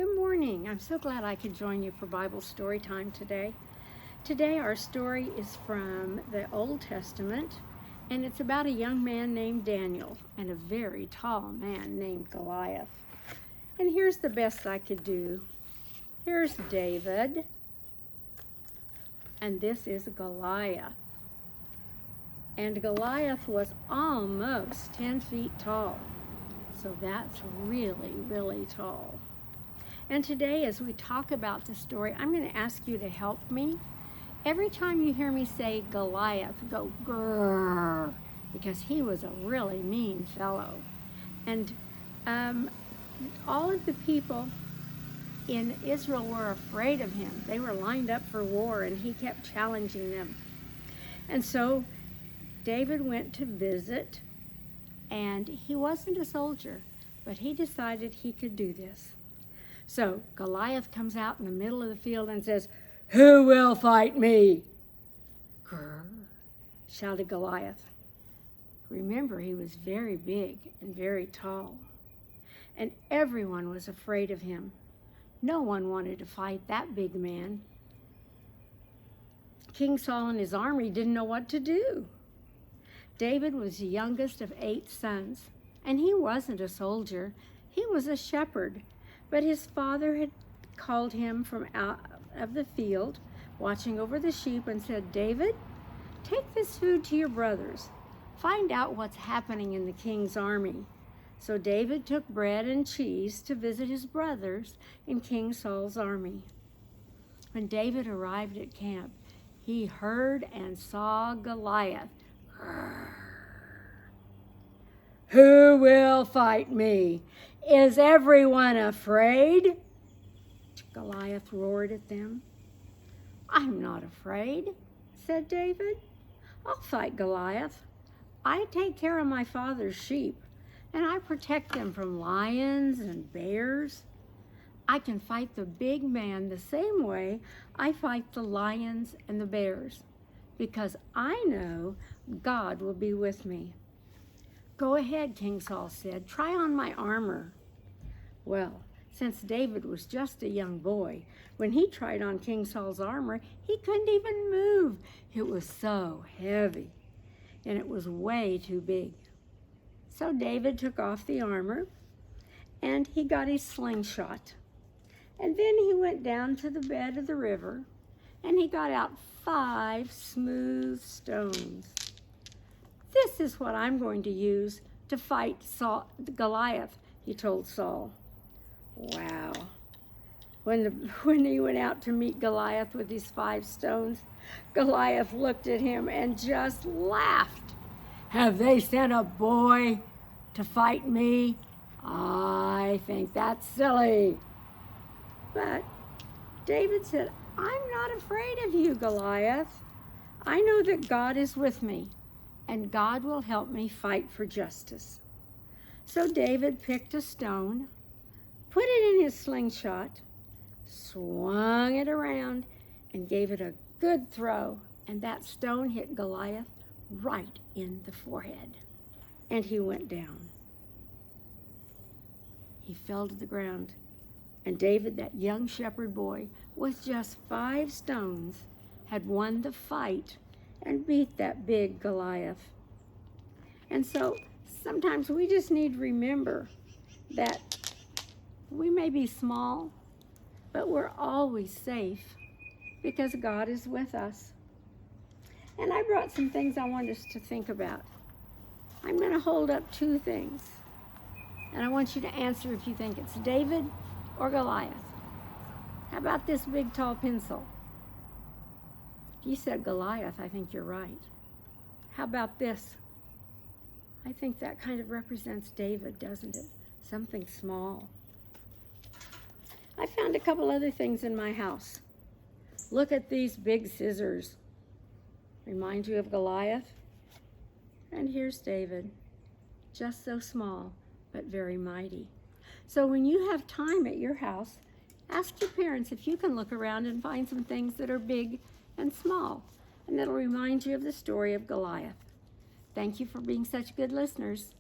Good morning. I'm so glad I could join you for Bible story time today. Today our story is from the Old Testament, and it's about a young man named Daniel and a very tall man named Goliath. And here's the best I could do. Here's David, and this is Goliath. And Goliath was almost 10 feet tall. So that's really, really tall. And today, as we talk about the story, I'm going to ask you to help me. Every time you hear me say Goliath, go grrr, because he was a really mean fellow. And all of the people in Israel were afraid of him. They were lined up for war, and he kept challenging them. And so David went to visit, and he wasn't a soldier, but he decided he could do this. So Goliath comes out in the middle of the field and says, "Who will fight me?" Grrr, shouted Goliath. Remember, he was very big and very tall, and everyone was afraid of him. No one wanted to fight that big man. King Saul and his army didn't know what to do. David was the youngest of 8 sons, and he wasn't a soldier. He was a shepherd, but his father had called him from out of the field, watching over the sheep, and said, "David, take this food to your brothers. Find out what's happening in the king's army." So David took bread and cheese to visit his brothers in King Saul's army. When David arrived at camp, he heard and saw Goliath. "Who will fight me? Is everyone afraid?" Goliath roared at them. "I'm not afraid," said David. "I'll fight Goliath. I take care of my father's sheep, and I protect them from lions and bears. I can fight the big man the same way I fight the lions and the bears, because I know God will be with me." "Go ahead," King Saul said. "Try on my armor." Well, since David was just a young boy, when he tried on King Saul's armor, he couldn't even move. It was so heavy, and it was way too big. So David took off the armor, and he got his slingshot. And then he went down to the bed of the river, and he got out 5 smooth stones. "This is what I'm going to use to fight Goliath," he told Saul. Wow. When he went out to meet Goliath with his 5 stones, Goliath looked at him and just laughed. "Have they sent a boy to fight me? I think that's silly." But David said, "I'm not afraid of you, Goliath. I know that God is with me, and God will help me fight for justice." So David picked a stone, put it in his slingshot, swung it around, and gave it a good throw, and that stone hit Goliath right in the forehead, and he went down. He fell to the ground, and David, that young shepherd boy, with just 5 stones, had won the fight and beat that big Goliath. And so sometimes we just need to remember that we may be small, but we're always safe because God is with us. And I brought some things I want us to think about. I'm going to hold up 2 things, and I want you to answer if you think it's David or Goliath. How about this big tall pencil? If you said Goliath, I think you're right. How about this? I think that kind of represents David, doesn't it? Something small. I found a couple other things in my house. Look at these big scissors. Remind you of Goliath? And here's David, just so small, but very mighty. So when you have time at your house, ask your parents if you can look around and find some things that are big and small, and that'll remind you of the story of Goliath. Thank you for being such good listeners.